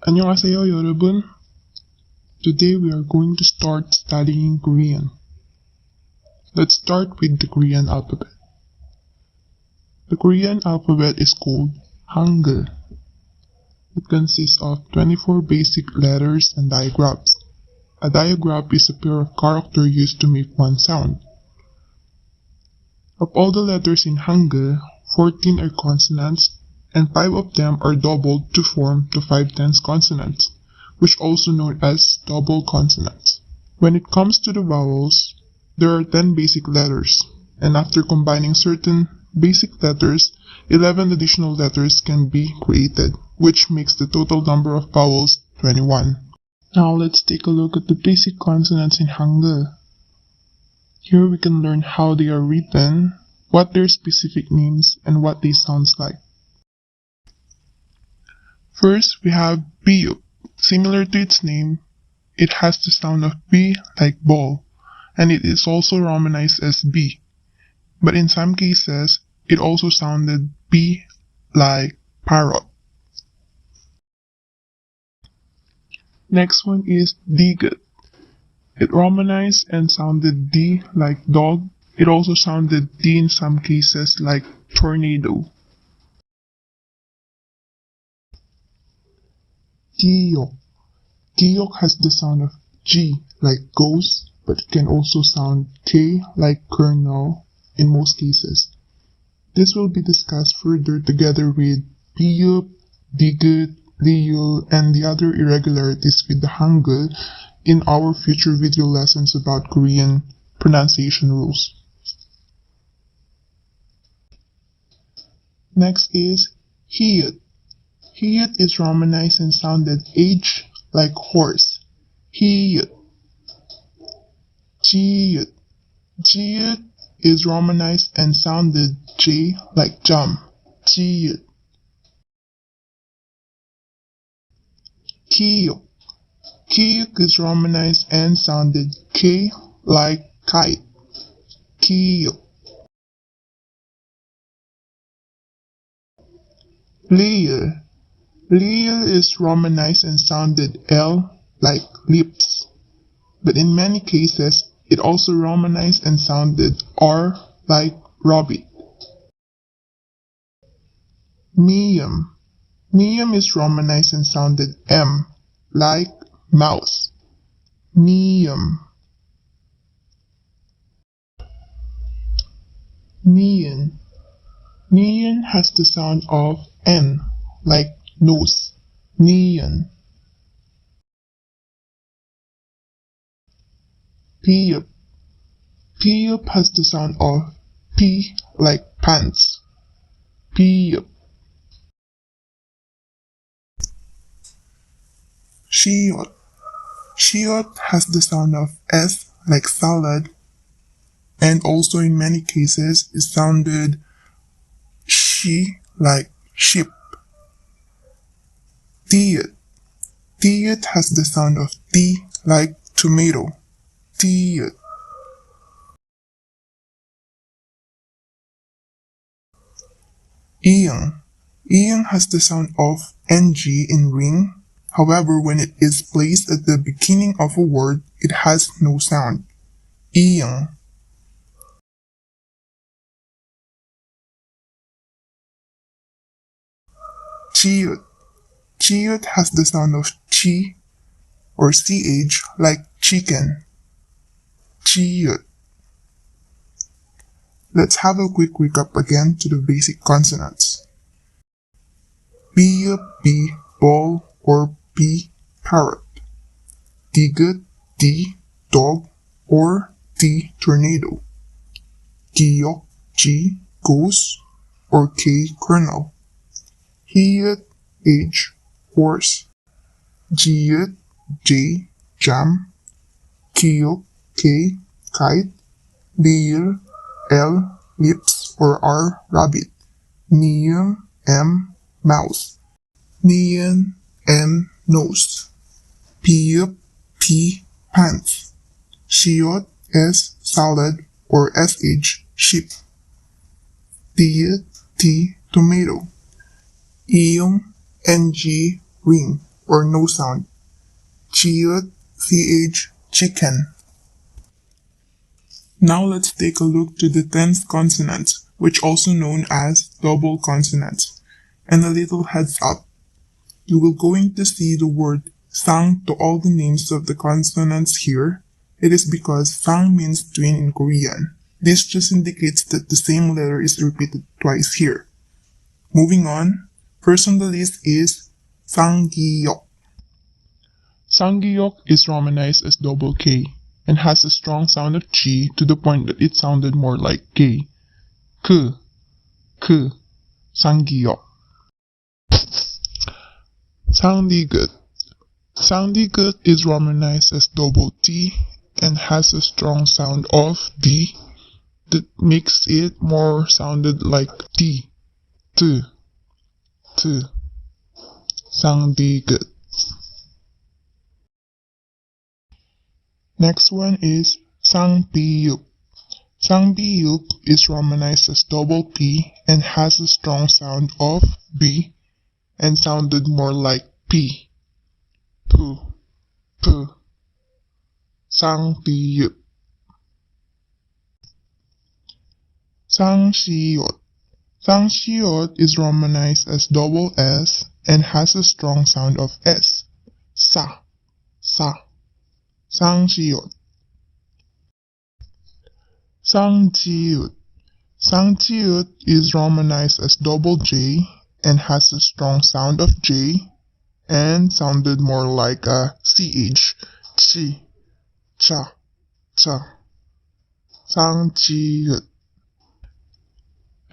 안녕하세요, 여러분. Today we are going to start studying Korean. Let's start with the Korean alphabet. The Korean alphabet is called Hangul. It consists of 24 basic letters and digraphs. A digraph is a pair of characters used to make one sound. Of all the letters in Hangul, 14 are consonants, and 5 of them are doubled to form the 5/10 consonants, which also known as double consonants. When it comes to the vowels, there are 10 basic letters, and after combining certain basic letters, 11 additional letters can be created, which makes the total number of vowels 21. Now let's take a look at the basic consonants in Hangul. Here we can learn how they are written, what their specific names, and what they sound like. First, we have Piyuk. Similar to its name, it has the sound of B like ball, and it is also romanized as B. But in some cases, it also sounded B like parrot. Next one is Digut. It romanized and sounded D like dog. It also sounded D in some cases like tornado. Giyok. Giyok has the sound of G like ghost, but it can also sound K like kernel in most cases. This will be discussed further together with Piyup, Digut, Liyul, and the other irregularities with the Hangul in our future video lessons about Korean pronunciation rules. Next is Hiyut. Hiyut is romanized and sounded H like horse. Hiyut. Jiyut. Jiyut is romanized and sounded J like jump. Jiyut. Kiyuk. Kiyuk is romanized and sounded K like kite. Kiyuk. Liyul. Liyul is romanized and sounded L like lips, but in many cases it also romanized and sounded R like rabbit. Miyum. Miyum is romanized and sounded M like mouse. Miyum. Nian. Nian has the sound of N like nose. Nian. Piyup. Piyup has the sound of P like pants. Piyup. Shiyot. Shiyot has the sound of S like salad, and also in many cases it sounded she like sheep. Tiyut. Tiyut has the sound of T like tomato. Tiyut. Iyang. Iyang has the sound of NG in ring. However, when it is placed at the beginning of a word, it has no sound. Iyang. Chiyut. Chiyut has the sound of chi or ch like chicken. Chiyut. Let's have a quick recap again to the basic consonants. Piyup, B, ball or B, parrot. Digut, D, dog or T, tornado. Giyok, G, goose or K, kernel. Hiyut, H, horse. Jiyut, J, jam. Kiyuk, K, kite. Liyul, L, lips or R, rabbit. Miyum, M, mouse. Nian, N, nose. Piyup, P, pants. Shiyot, S, salad or SH, sheep. Tiyut, T, tomato. Iyong, NG, ring or no sound. Chiut, ch, chicken. Now let's take a look to the 10th consonants, which also known as double consonants. And a little heads up. You will going to see the word sang to all the names of the consonants here. It is because sang means twin in Korean. This just indicates that the same letter is repeated twice here. Moving on, first on the list is Sanggyeok. Sanggyeok is romanized as double K and has a strong sound of G to the point that it sounded more like K. K, Sanggyeok. Sangdigut. Sangdigut is romanized as double T and has a strong sound of D that makes it more sounded like T. T. Sangdigut. Next one is Sangbiyup. Sangbiyup is romanized as double P and has a strong sound of B and sounded more like P. P. Sangbiyup. Sangshiot. Sangshiot is romanized as double S and has a strong sound of S. Sa. Sangshiot. Sangjiut. Sangjiut is romanized as double J and has a strong sound of J and sounded more like a CH. Chi. Cha. Sangjiut.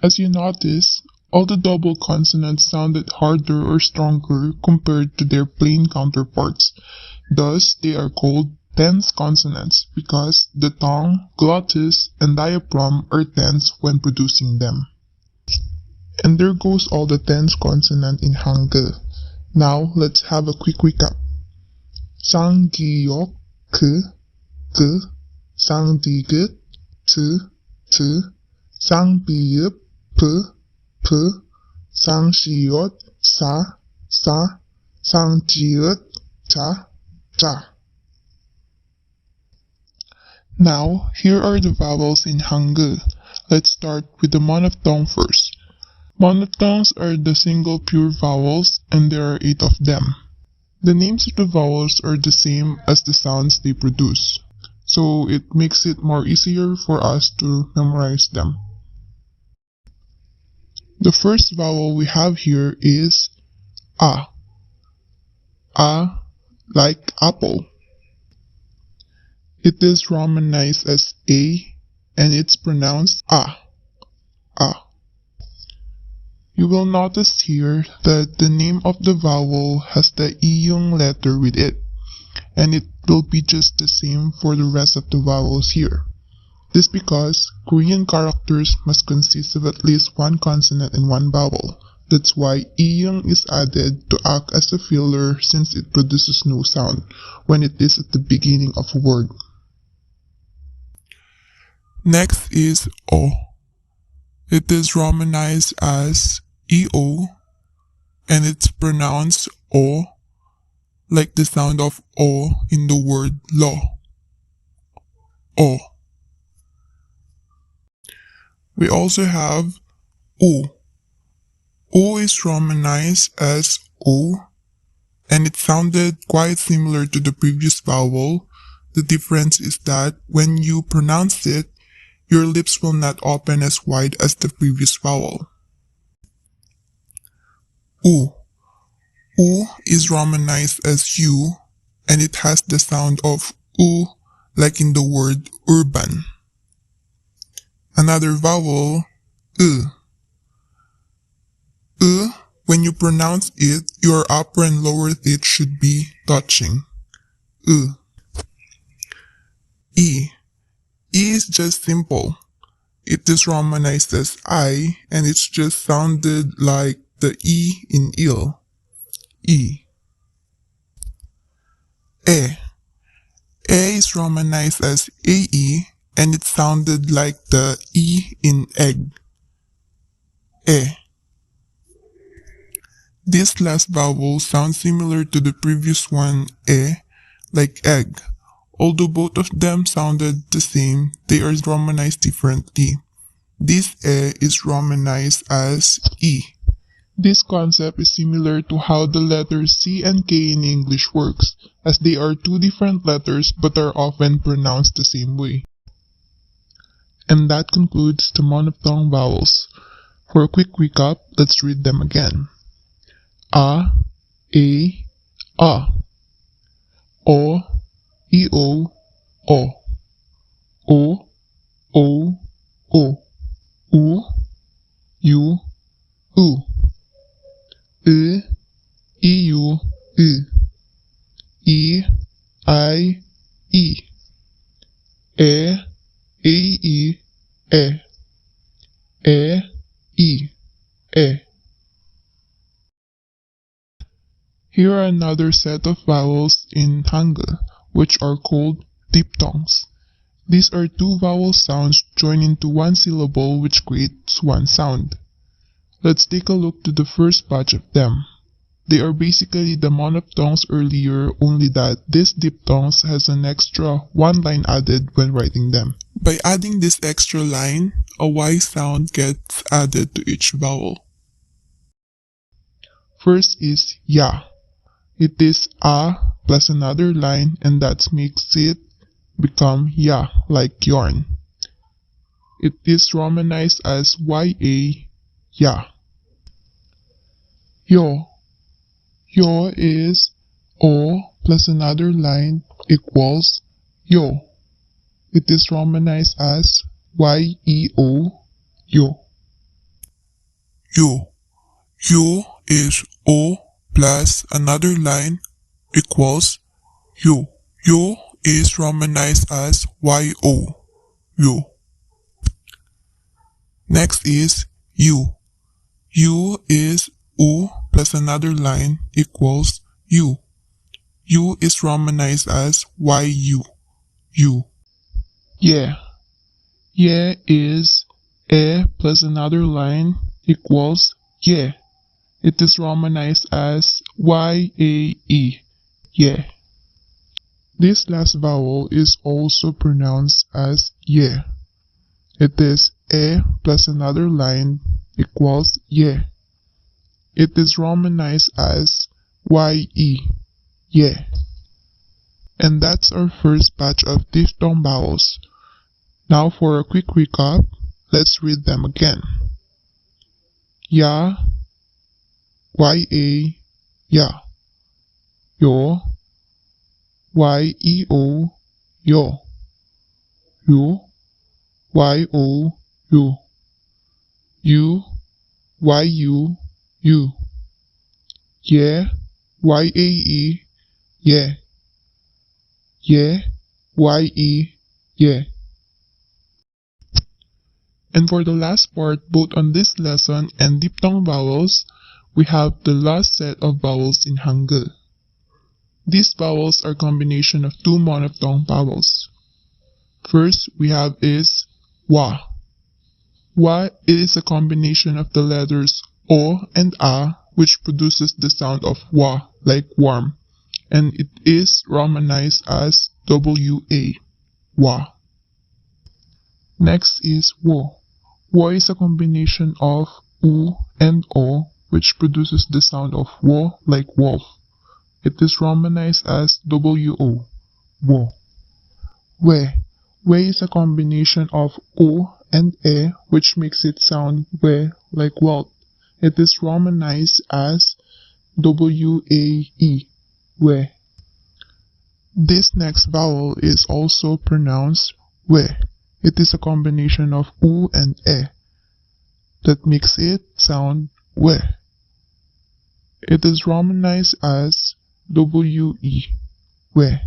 As you notice, all the double consonants sounded harder or stronger compared to their plain counterparts. Thus, they are called tense consonants because the tongue, glottis, and diaphragm are tense when producing them. And there goes all the tense consonant in Hangul. Now, let's have a quick recap. Sanggyeok, k, Sangdigut, t, Sangbiyup, p, Sangshiot, sa, Sangjiut, cha. Now, here are the vowels in Hangul. Let's start with the monophthong first. Monophthongs are the single pure vowels, and there are 8 of them. The names of the vowels are the same as the sounds they produce, so it makes it more easier for us to memorize them. The first vowel we have here is A. A like apple. It is romanized as A and it's pronounced A. You will notice here that the name of the vowel has the iyung letter with it, and it will be just the same for the rest of the vowels here. This because Korean characters must consist of at least one consonant and one vowel. That's why iyung is added to act as a filler since it produces no sound when it is at the beginning of a word. Next is O. It is romanized as EO and it's pronounced O like the sound of O in the word law. O. We also have U. U is romanized as O and it sounded quite similar to the previous vowel. The difference is that when you pronounce it, your lips will not open as wide as the previous vowel. U. U is romanized as U and it has the sound of U like in the word urban. Another vowel, when you pronounce it, your upper and lower teeth should be touching. E. E is just simple. It is romanized as I and it's just sounded like the E in ill. E. E. E is romanized as AE and it sounded like the E in egg. E. This last vowel sounds similar to the previous one, like egg. Although both of them sounded the same, they are romanized differently. This is romanized as E. This concept is similar to how the letters C and K in English works, as they are two different letters but are often pronounced the same way. And that concludes the monophthong vowels. For a quick recap, let's read them again. A, A. O, E-O, O. O, O, O. U, U, U. I-U, I. I, E. E, E. Here are another set of vowels in Hangul, which are called diphthongs. These are two vowel sounds joined into one syllable which creates one sound. Let's take a look to the first batch of them. They are basically the monophthongs earlier, only that this diphthongs has an extra one line added when writing them. By adding this extra line, a Y sound gets added to each vowel. First is Ya. It is A plus another line, and that makes it become Ya, like yarn. It is romanized as Ya, Ya. Yo. Yo is O plus another line equals Yo. It is romanized as Yeo, Yo. Yo. Yo is O plus another line equals Yo. Yo is romanized as Yo, Yo. Next is U. U is U plus another line equals U. U is romanized as Yu, U. Yeah. Yeah is E plus another line equals Yeah. It is romanized as Yae, Yeah. This last vowel is also pronounced as Yeah. It is E plus another line equals Yeah. It is romanized as Ye, Yeah. And that's our first batch of diphthong vowels. Now for a quick recap, let's read them again. Ya, Ya, Ya. Yo, Yeo, Yo. Yo, Yo, Yo. You, Yu, You. Yeah, Yae, Yeah. Yeah, Ye, Yeah. And for the last part, both on this lesson and diphthong vowels, we have the last set of vowels in Hangul. These vowels are a combination of two monophthong vowels. First, we have is Wa. Wa is a combination of the letters O and A, which produces the sound of Wa, like warm, and it is romanized as WA, Wa. Next is Wo. Wo is a combination of U and O, which produces the sound of Wo, like wolf. It is romanized as WO, Wo. We. We is a combination of O and E, which makes it sound We, like wealth. It is romanized as WAE, We. This next vowel is also pronounced We. It is a combination of U and E that makes it sound We. It is romanized as WE, We.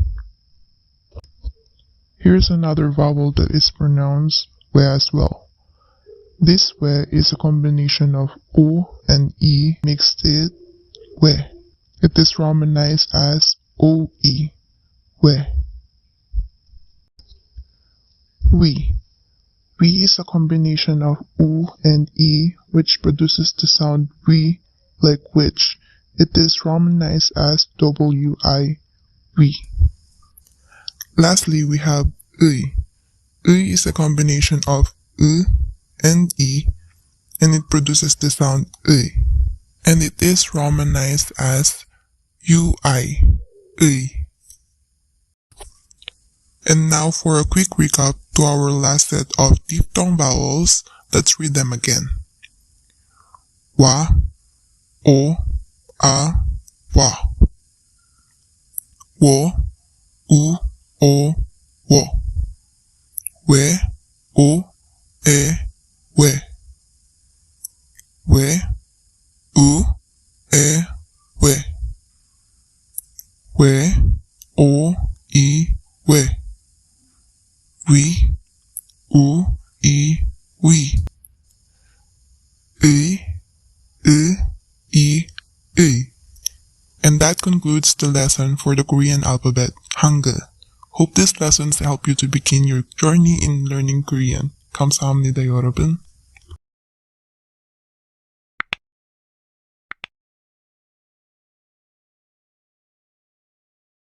Here's another vowel that is pronounced We as well. This We is a combination of U and E makes it We. It is romanized as OE, We. We. We is a combination of U and E which produces the sound we, like which. It is romanized as W-I, we. Lastly, we have 의. 의 is a combination of and e, and it produces the sound 의. And it is romanized as ui, 의. And now for a quick recap to our last set of diphthong vowels, let's read them again. Wa, o, a, wa. Wo, u, o, wo. We, o, e, we. We, u, e, we. We, o, i, we. We, u, i, we. I. And that concludes the lesson for the Korean alphabet, Hangul. Hope these lessons help you to begin your journey in learning Korean. 감사합니다, 여러분.